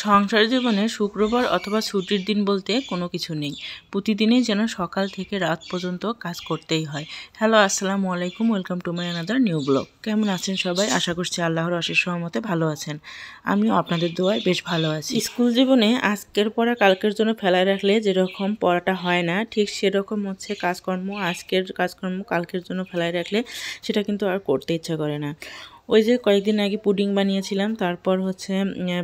সংসার জীবনে শুক্রবার অথবা ছুটির দিন বলতে কোনো কিছু নেই। প্রতিদিনই যেন সকাল থেকে রাত পর্যন্ত কাজ করতেই হয়। হ্যালো, আসসালামু আলাইকুম, welcome to my another new blog. কেমন আছেন সবাই? আশা করছি আল্লাহর অশেষ রহমতে ভালো আছেন। আমিও আপনাদের দোয়ায় বেশ ভালো আছি। স্কুল জীবনে আজকের পড়া কালকের জন্য ফেলায় রাখলে যেরকম পড়াটা হয় না, ঠিক সেরকম হচ্ছে কাজকর্ম আজকের কাজকর্ম কালকের জন্য ফেলায় রাখলে সেটা কিন্তু আর করতে ইচ্ছা করে না। ওই যে কয়েকদিন আগে পুডিং বানিয়েছিলাম, তারপর হচ্ছে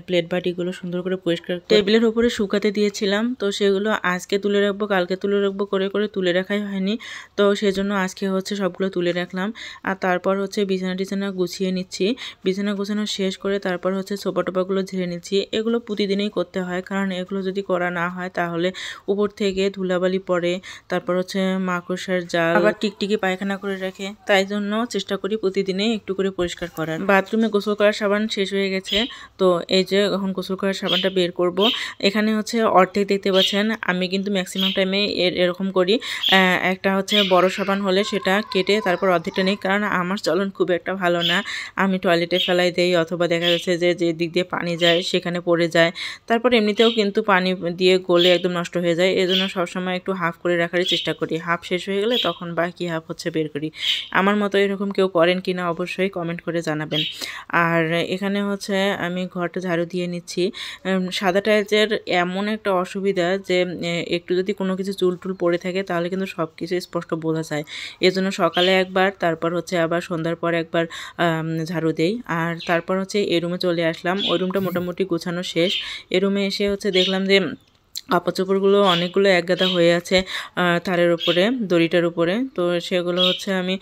প্লেট বাটিগুলো সুন্দর করে পরিষ্কার টেবিলের উপরে শুকাতে দিয়েছিলাম। তো সেগুলো আজকে তুলে রাখবো কালকে তুলে রাখবো করে করে তুলে রাখাই হয়নি। তো সেজন্য আজকে হচ্ছে সবগুলো তুলে রাখলাম। আর তারপর হচ্ছে বিছানা টিছানা গুছিয়ে নিচ্ছি। বিছানা গোছানো শেষ করে তারপর হচ্ছে সোফা টোপাগুলো ঝেড়ে নিচ্ছি। এগুলো প্রতিদিনই করতে হয়, কারণ এগুলো যদি করা না হয় তাহলে উপর থেকে ধুলাবালি পড়ে, তারপর হচ্ছে মাকড়সার জাল, আবার টিকটিকি পায়খানা করে রাখে। তাই জন্য চেষ্টা করি প্রতিদিনই একটু করে পরিষ্কার করার। বাথরুমে গোসল করার সাবান শেষ হয়ে গেছে, তো এই যে এখন গোসল করার সাবানটা বের করব। এখানে হচ্ছে অর্ধেক দেখতে পাচ্ছেন, আমি কিন্তু ম্যাক্সিমাম টাইমে এরকম করি। একটা হচ্ছে বড় সাবান হলে সেটা কেটে তারপর অর্ধেকটা নিই, কারণ আমার চলন খুব একটা ভালো না। আমি টয়লেটে ফেলাই দেই, অথবা দেখা যাচ্ছে যে যে দিক দিয়ে পানি যায় সেখানে পড়ে যায়। তারপর এমনিতেও কিন্তু পানি দিয়ে গলে একদম নষ্ট হয়ে যায়। এই জন্য সবসময় একটু হাফ করে রাখারই চেষ্টা করি। হাফ শেষ হয়ে গেলে তখন বাকি হাফ হচ্ছে বের করি। আমার মতো এরকম কেউ করেন কিনা অবশ্যই কমেন্ট করে জানাবেন। আর এখানে হচ্ছে আমি ঘরটা ঝাড়ু দিয়ে নিচ্ছি। সাদা টাইলসের এমন একটা অসুবিধা যে একটু যদি কোনো কিছু চুল টুল পড়ে থাকে তাহলে কিন্তু সব কিছু স্পষ্ট বোঝা যায়। এজন্য সকালে একবার, তারপর হচ্ছে আবার সন্ধ্যার পর একবার ঝাড়ু দেই। আর তারপর হচ্ছে এই রুমে চলে আসলাম। ওই রুমটা মোটামুটি গোছানো শেষ। এই রুমে এসে হচ্ছে দেখলাম যে কাপড় চোপড়গুলো অনেকগুলো একগাদা হয়ে আছে তারের উপরে, দড়িটার উপরে। তো সেগুলো হচ্ছে আমি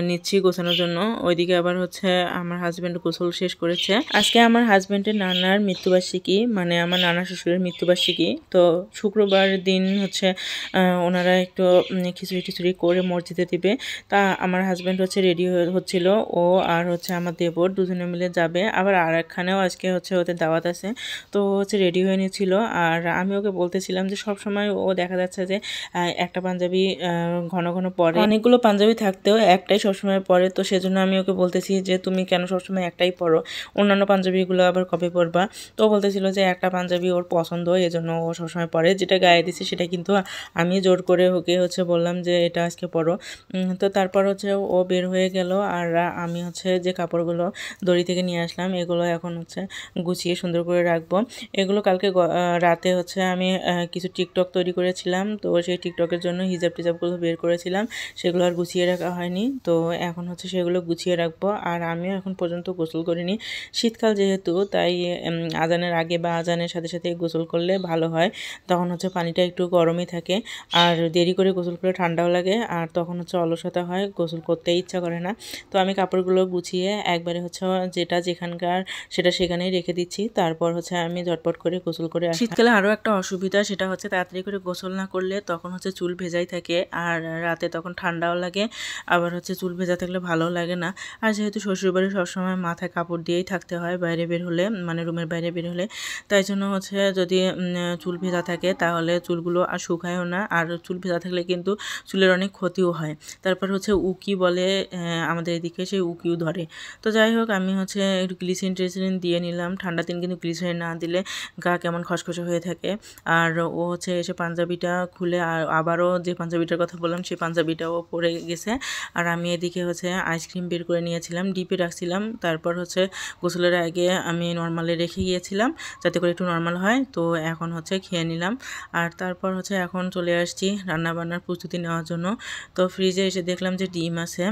নিচ্ছি গোছানোর জন্য। ওইদিকে আবার হচ্ছে আমার হাজব্যান্ড গোসল শেষ করেছে। আজকে আমার হাজব্যান্ডের নানার মৃত্যুবার্ষিকী, মানে আমার নানা শ্বশুরের মৃত্যুবার্ষিকী। তো শুক্রবার দিন হচ্ছে ওনারা একটু খিচুড়ি টিচুড়ি করে মসজিদে দিবে। তা আমার হাজব্যান্ড হচ্ছে রেডি হচ্ছিল, ও আর হচ্ছে আমার দেবর দুজনে মিলে যাবে। আবার আর একখানেও আজকে হচ্ছে ওদের দাওয়াত আছে, তো হচ্ছে রেডি হয়ে নিয়েছিল। আর আমি ওকে বলতেছিলাম যে সব সময় ও দেখা যাচ্ছে যে একটা পাঞ্জাবি ঘন ঘন পরে, অনেকগুলো পাঞ্জাবি থাকতেও একটাই সবসময় পরে। তো সেজন্য আমি ওকে বলতেছি যে তুমি কেন সবসময় একটাই পরো, অন্যান্য পাঞ্জাবিগুলো আবার কবে পরবা? তো বলতেছিল যে একটা পাঞ্জাবি ওর পছন্দ, এজন্য ও সবসময় পরে। যেটা গায়ে দিছে সেটা কিন্তু আমি জোর করে ওকে হচ্ছে বললাম যে এটা আজকে পরো। তো তারপর হচ্ছে ও বের হয়ে গেল, আর আমি হচ্ছে যে কাপড়গুলো দড়ি থেকে নিয়ে আসলাম এগুলো এখন হচ্ছে গুছিয়ে সুন্দর করে রাখবো। এগুলো কালকে রাতে হচ্ছে আমি কিছু টিকটক তৈরি করেছিলাম, তো সেই টিকটকের জন্য হিজাব টিজাবগুলো বের করেছিলাম, সেগুলো আর গুছিয়ে রাখা হয়নি। তো এখন হচ্ছে সেগুলো গুছিয়ে রাখবো। আর আমিও এখন পর্যন্ত গোসল করিনি, শীতকাল যেহেতু, তাই আজানের আগে বা আজানের সাথে সাথে গোসল করলে ভালো হয়। তখন হচ্ছে পানিটা একটু গরমই থাকে, আর দেরি করে গোসল করে ঠান্ডাও লাগে, আর তখন হচ্ছে অলসতা হয়, গোসল করতে ইচ্ছা করে না। তো আমি কাপড়গুলো গুছিয়ে একবারে হচ্ছে যেটা যেখানকার সেটা সেখানেই রেখে দিচ্ছি। তারপর হচ্ছে আমি ঝটপট করে গোসল করে আসি। শীতকালে আরও একটা অসুবিধা, সেটা হচ্ছে তাড়াতাড়ি করে গোসল না করলে তখন হচ্ছে চুল ভেজাই থাকে, আর রাতে তখন ঠান্ডাও লাগে, আবার হচ্ছে চুল ভেজা থাকলে ভালোও লাগে না। আর যেহেতু শ্বশুরবাড়ি সবসময় মাথায় কাপড় দিয়েই থাকতে হয় বাইরে বের হলে, মানে রুমের বাইরে বের হলে, তাই জন্য হচ্ছে যদি চুল ভেজা থাকে তাহলে চুলগুলো আর শুকায়ও না, আর চুল ভেজা থাকলে কিন্তু চুলের অনেক ক্ষতিও হয়। তারপর হচ্ছে উকি বলে আমাদের এদিকে, সেই উকিও ধরে। তো যাই হোক, আমি হচ্ছে একটু গ্লিসারিন ট্রিসারিন দিয়ে নিলাম। ঠান্ডা দিন কিন্তু গ্লিসারিন না দিলে গা কেমন খসখসে হয়ে থাকে। আর ও হচ্ছে এসে পাঞ্জাবিটা খুলে আবারও যে পাঞ্জাবিটার কথা বললাম সেই পাঞ্জাবিটাও পরে গেছে। আর আমি এদিকে হচ্ছে আইসক্রিম বের করে নিয়েছিলাম, ডিপে রাখছিলাম। তারপর হচ্ছে গোসলের আগে আমি নর্মালে রেখে গিয়েছিলাম যাতে করে একটু নর্মাল হয়। তো এখন হচ্ছে খেয়ে নিলাম। আর তারপর হচ্ছে এখন চলে আসছি রান্নাবান্নার প্রস্তুতি নেওয়ার জন্য। তো ফ্রিজে এসে দেখলাম যে ডিম আছে,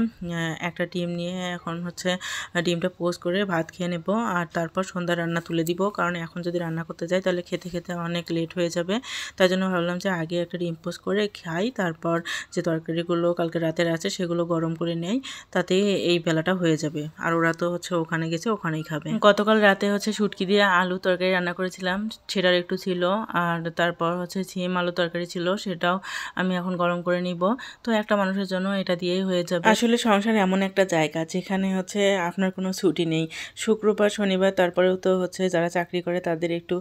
একটা ডিম নিয়ে এখন হচ্ছে ডিমটা পোস্ট করে ভাত খেয়ে নেব। আর তারপর সন্ধ্যা রান্না তুলে দিব, কারণ এখন যদি রান্না করতে যাই তাহলে খেতে খেতে অনেক লেট হয়ে যাবে। তাই জন্য ভাবলাম যে আগে একটা ডিম পোস্ট করে খাই, তারপর যে তরকারিগুলো কালকে রাতের আছে সেগুলো গরম করে নেই, তাতে এই বেলাটা হয়ে যাবে। আর ওরা তো হচ্ছে ওখানে গেছে, ওখানেই খাবে। গতকাল রাতে হচ্ছে শুটকি দিয়ে আলু তরকারি রান্না করেছিলাম, সেটার একটু ছিল। আর তারপর হচ্ছে সিম আলু তরকারি ছিল, সেটাও আমি এখন গরম করে নিব। তো একটা মানুষের জন্য এটা দিয়েই হয়ে যাবে। আসলে সংসার এমন একটা জায়গা যেখানে হচ্ছে আপনার কোনো ছুটি নেই। শুক্রবার শনিবার তারপরেও তো হচ্ছে যারা চাকরি করে তাদের একটু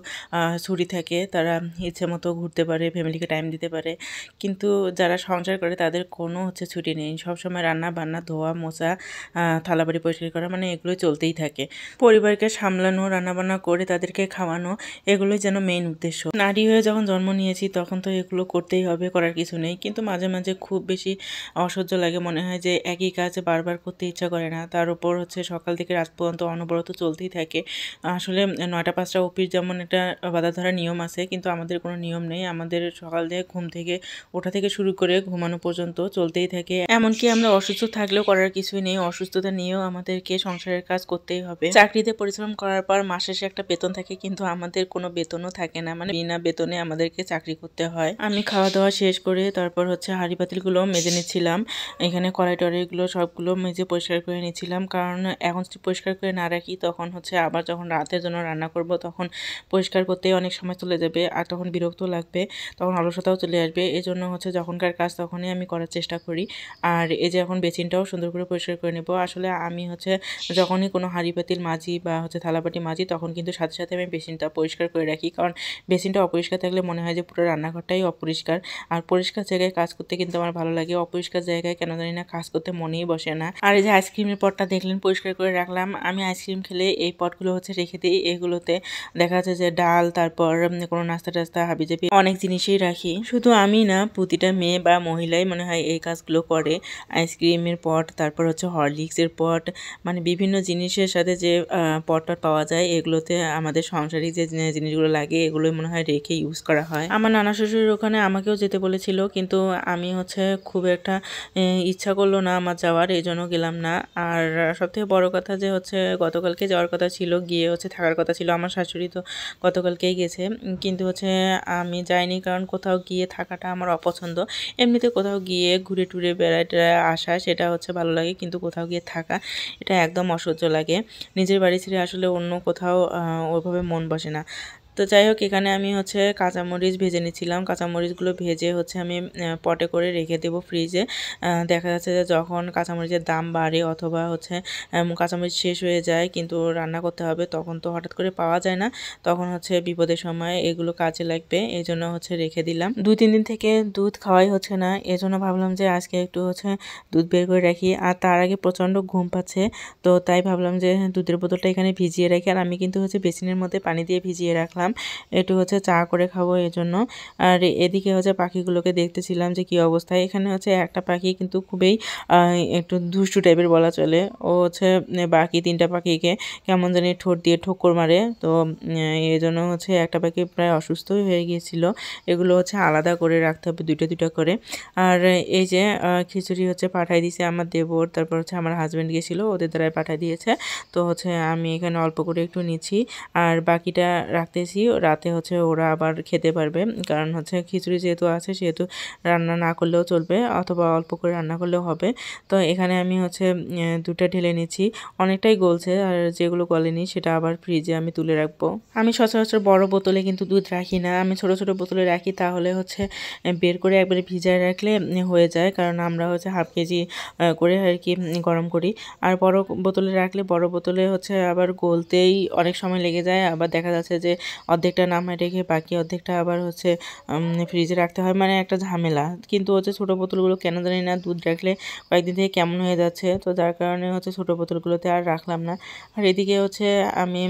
ছুটি থাকে, তারা ইচ্ছে মতো ঘুরতে পারে, ফ্যামিলিকে টাইম দিতে পারে। কিন্তু যারা সংসার করে তাদের কোনো হচ্ছে ছুটি নেই, সবসময় রান্না বান্না, ধোয়া মোছা, থালাবাড়ি পরিষ্কার করা, মানে এগুলো চলতেই থাকে। পরিবারকে সামলানো, রান্নাবান্না করে তাদেরকে খাওয়ানো, এগুলোই যেন মেইন উদ্দেশ্য। নারী হয়ে যখন জন্ম নিয়েছি তখন তো এগুলো করতেই হবে, করার কিছু নেই। কিন্তু মাঝে মাঝে খুব বেশি অসহ্য লাগে, মনে হয় যে একই কাজ বারবার করতে ইচ্ছা করে না। তার উপর হচ্ছে সকাল থেকে রাত পর্যন্ত অনবরত চলতেই থাকে। আসলে 9টা 5টা অফিস যেমন একটা বাঁধা ধরা নিয়ম আছে, কিন্তু আমাদের কোনো নিয়ম নেই। আমাদের সকাল থেকে ঘুম থেকে ওঠা থেকে শুরু করে ঘুমানো পর্যন্ত চলতেই থাকে। এমনকি আমরা অসুস্থ থাকলেও করার কিছুই নেই, অসুস্থতা নিয়েও আমাদেরকে সংসারের কাজ করতেই হবে। চাকরিতে পরিশ্রম করার পর মাস শেষে একটা বেতন থাকে, কিন্তু আমাদের কোনো বেতনও থাকে না, মানে বিনা বেতনে আমাদেরকে চাকরি করতে হয়। আমি খাওয়া দাওয়া শেষ করে তারপর হচ্ছে হাঁড়ি পাতিলগুলো মেজে নিচ্ছিলাম। এখানে কড়াই টড়াইগুলো সবগুলো মেজে পরিষ্কার করে নিচ্ছিলাম, কারণ এখন যদি পরিষ্কার করে না রাখি তখন হচ্ছে আবার যখন রাতের জন্য রান্না করব তখন পরিষ্কার করতেই অনেক সময় চলে যাবে, আর তখন বিরক্ত লাগবে, তখন অলসতাও চলে আসবে। এই জন্য হচ্ছে যখনকার কাজ তখনই আমি করার চেষ্টা করি। আর এই যে এখন বেসিনটাও সুন্দর করে পরিষ্কার করে নেব। আসলে আমি হচ্ছে যখনই কোনো হাঁড়ি পাতিল মাজি বা হচ্ছে থালাবাটি মাজি তখন কিন্তু সাথে সাথে আমি বেসিনটা পরিষ্কার করে রাখি, কারণ বেসিনটা অপরিষ্কার থাকলে মনে হয় যে পুরো রান্নাঘরটাই অপরিষ্কার। আর পরিষ্কার জায়গায় কাজ করতে কিন্তু আমার ভালো লাগে, অপরিষ্কার জায়গায় কেন জানি না কাজ করতে মনেই বসে না। আর এই যে আইসক্রিমের পটটা দেখলেন পরিষ্কার করে রাখলাম। আমি আইসক্রিম খেলে এই পটগুলো হচ্ছে রেখে দিই, এগুলোতে দেখা যাচ্ছে যে ডাল, তারপর কোনো নাস্তা টাস্তা হাবিজাবি অনেক জিনিসই রাখি। শুধু আমি না, প্রতিটা মেয়ে বা মহিলাই মনে হয় এই কাজগুলো করে। আইসক্রিমের পট, তারপর হচ্ছে হরলিক্সের পট, মানে বিভিন্ন জিনিসের সাথে যে পট পাওয়া যায় এগুলোতে আমাদের সংসারে যে জিনিসগুলো লাগে এগুলোই মনে হয় রেখে ইউজ করা হয়। আমার নানা শ্বশুরের ওখানে আমাকেও যেতে বলেছিল, কিন্তু আমি হচ্ছে খুব একটা ইচ্ছা করলো না আমার যাওয়ার, এই জন্য গেলাম না। আর সবথেকে বড় কথা যে হচ্ছে গতকালকে যাওয়ার কথা ছিল, গিয়ে হচ্ছে থাকার কথা ছিল। আমার শাশুড়ি তো গতকালকেই গেছে, কিন্তু হচ্ছে আমি যাইনি, কারণ কোথাও গিয়ে থাকাটা আমার অপছন্দ। এমনিতে কোথাও গিয়ে ঘুরে টুরে বেড়ায় টেড়ায় আসা সেটা হচ্ছে ভালো লাগে, কিন্তু কোথাও গিয়ে থাকা এটা একদম অসহ্য লাগে। নিজের বাড়ি ছেড়ে আসলে অন্য কোথাও ওইভাবে মন বসে না। তো যাই হোক, এখানে আমি হচ্ছে কাঁচামরিচ ভেজে নিচ্ছিলাম। কাঁচামরিচগুলো ভেজে হচ্ছে আমি পটে করে রেখে দেবো ফ্রিজে। দেখা যাচ্ছে যে যখন কাঁচামরিচের দাম বাড়ে অথবা হচ্ছে কাঁচামরিচ শেষ হয়ে যায় কিন্তু রান্না করতে হবে, তখন তো হঠাৎ করে পাওয়া যায় না, তখন হচ্ছে বিপদের সময় এগুলো কাজে লাগবে, এই জন্য হচ্ছে রেখে দিলাম। 2-3 দিন থেকে দুধ খাওয়াই হচ্ছে না, এই জন্য ভাবলাম যে আজকে একটু হচ্ছে দুধ বের করে রাখি। আর তার আগে প্রচণ্ড ঘুম পাচ্ছে, তো তাই ভাবলাম যে দুধের বোতলটা এখানে ভিজিয়ে রাখি। আর আমি কিন্তু হচ্ছে বেসিনের মধ্যে পানি দিয়ে ভিজিয়ে রাখলাম, একটু হচ্ছে চা করে খাবো এই জন্য। আর এদিকে হচ্ছে পাখিগুলোকে দেখতেছিলাম যে কি অবস্থা। এখানে হচ্ছে একটা পাখি কিন্তু খুবই একটু দুষ্টু টাইপের বলা চলে, ও হচ্ছে বাকি 3টা পাখিকে কেমন জানি ঠোঁট দিয়ে ঠোক্কর মারে। তো এই জন্য হচ্ছে একটা পাখি প্রায় অসুস্থই হয়ে গিয়েছিল। এগুলো হচ্ছে আলাদা করে রাখতে হবে 2টা 2টা করে। আর এই যে খিচুড়ি হচ্ছে পাঠাই দিয়েছে আমার দেবর, তারপর হচ্ছে আমার হাজব্যান্ড গিয়েছিলো, ওদের দ্বারাই পাঠিয়ে দিয়েছে। তো হচ্ছে আমি এখানে অল্প করে একটু নিচ্ছি, আর বাকিটা রাখতেছি, রাতে হচ্ছে ওরা আবার খেতে পারবে। কারণ হচ্ছে খিচুড়ি যেহেতু আছে সেহেতু রান্না না করলেও চলবে, অথবা অল্প করে রান্না করলেও হবে। তো এখানে আমি হচ্ছে 2টা ঢেলে নিচ্ছি, অনেকটাই গলছে, আর যেগুলো গলেনি সেটা আবার ফ্রিজে আমি তুলে রাখবো। আমি সচরাচর বড় বোতলে কিন্তু দুধ রাখি না, আমি ছোট ছোট বোতলে রাখি, তাহলে হচ্ছে বের করে একবারে ভিজায় রাখলে হয়ে যায়। কারণ আমরা হচ্ছে হাফ কেজি করে আর কি গরম করি। আর বড় বোতলে রাখলে, বড় বোতলে হচ্ছে আবার গলতেই অনেক সময় লেগে যায়, আবার দেখা যাচ্ছে যে অর্ধেকটা নামায় রেখে বাকি অর্ধেকটা আবার হচ্ছে ফ্রিজে রাখতে হয়, মানে একটা ঝামেলা। কিন্তু হচ্ছে ছোটো বোতলগুলো কেন জানি না দুধ রাখলে কয়েকদিন থেকে কেমন হয়ে যাচ্ছে, তো যার কারণে হচ্ছে ছোটো বোতলগুলোতে আর রাখলাম না। আর এদিকে হচ্ছে আমি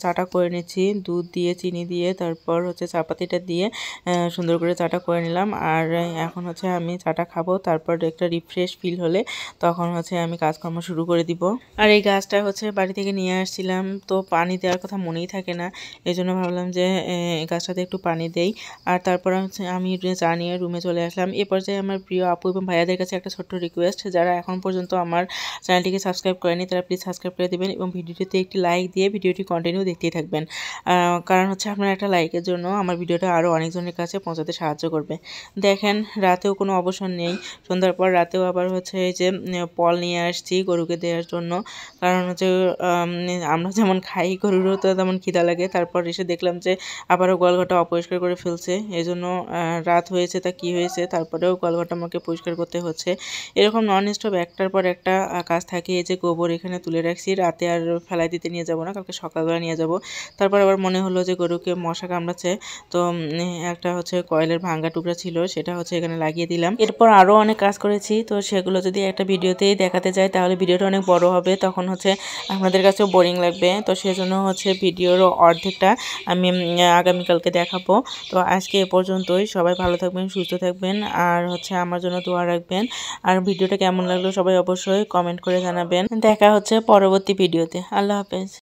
চাটা করে নিচ্ছি, দুধ দিয়ে চিনি দিয়ে, তারপর হচ্ছে চাপাতিটা দিয়ে সুন্দর করে চাটা করে নিলাম। আর এখন হচ্ছে আমি চাটা খাবো, তারপর একটা রিফ্রেশ ফিল হলে তখন হচ্ছে আমি কাজকর্ম শুরু করে দিব। আর এই গাছটা হচ্ছে বাড়ি থেকে নিয়ে আসছিলাম, তো পানি দেওয়ার কথা মনেই থাকে না, এই জন্য ভাবলাম যে গাছটাতে একটু পানি দেই। আর তারপর হচ্ছে আমি চা নিয়ে রুমে চলে আসলাম। এ পর্যায়ে আমার প্রিয় আপু এবং ভাইয়াদের কাছে একটা ছোট্ট রিকোয়েস্ট, যারা এখন পর্যন্ত আমার চ্যানেলটিকে সাবস্ক্রাইব করেনি তারা প্লিজ সাবস্ক্রাইব করে দেবেন এবং ভিডিওটিতে একটি লাইক দিয়ে ভিডিওটি কন্টিনিউ দেখতেই থাকবেন। কারণ হচ্ছে আপনার একটা লাইকের জন্য আমার ভিডিওটা আরও অনেকজনের কাছে পৌঁছাতে সাহায্য করবে। দেখেন, রাতেও কোনো অবসর নেই, সন্ধ্যার পর রাতেও আবার হচ্ছে এই যে পল নিয়ে আসছি গরুকে দেওয়ার জন্য। কারণ হচ্ছে আমরা যেমন খাই, গরুরও তো তেমন খিদা লাগে। তারপর এসে দেখলাম দেখলাম যে আবারও গোয়ালঘরটা অপরিষ্কার করে ফেলছে। এই জন্য রাত হয়েছে তা কি হয়েছে, তারপরেও গোয়ালঘরটা আমাকে পরিষ্কার করতে হচ্ছে। এরকম নন স্টপ একটার পর একটা কাজ থাকে। এই যে গোবর এখানে তুলে রাখছি, রাতে আর ফেলাই দিতে নিয়ে যাব না, কালকে সকালবেলা নিয়ে যাব। তারপর আবার মনে হলো যে গরুকে মশা কামড়াচ্ছে, তো একটা হচ্ছে কয়েলের ভাঙ্গা টুকরা ছিল, সেটা হচ্ছে এখানে লাগিয়ে দিলাম। এরপর আরও অনেক কাজ করেছি, তো সেগুলো যদি একটা ভিডিওতেই দেখাতে যাই তাহলে ভিডিওটা অনেক বড় হবে, তখন হচ্ছে আপনাদের কাছেও বোরিং লাগবে। তো সেজন্য হচ্ছে ভিডিওর অর্ধেকটা আমি আগামীকালকে দেখাবো। তো আজকে এ পর্যন্তই। সবাই ভালো থাকবেন, সুস্থ থাকবেন, আর হচ্ছে আমার জন্য দোয়া রাখবেন। আর ভিডিওটা কেমন লাগলো সবাই অবশ্যই কমেন্ট করে জানাবেন। দেখা হচ্ছে পরবর্তী ভিডিওতে। আল্লাহ হাফেজ।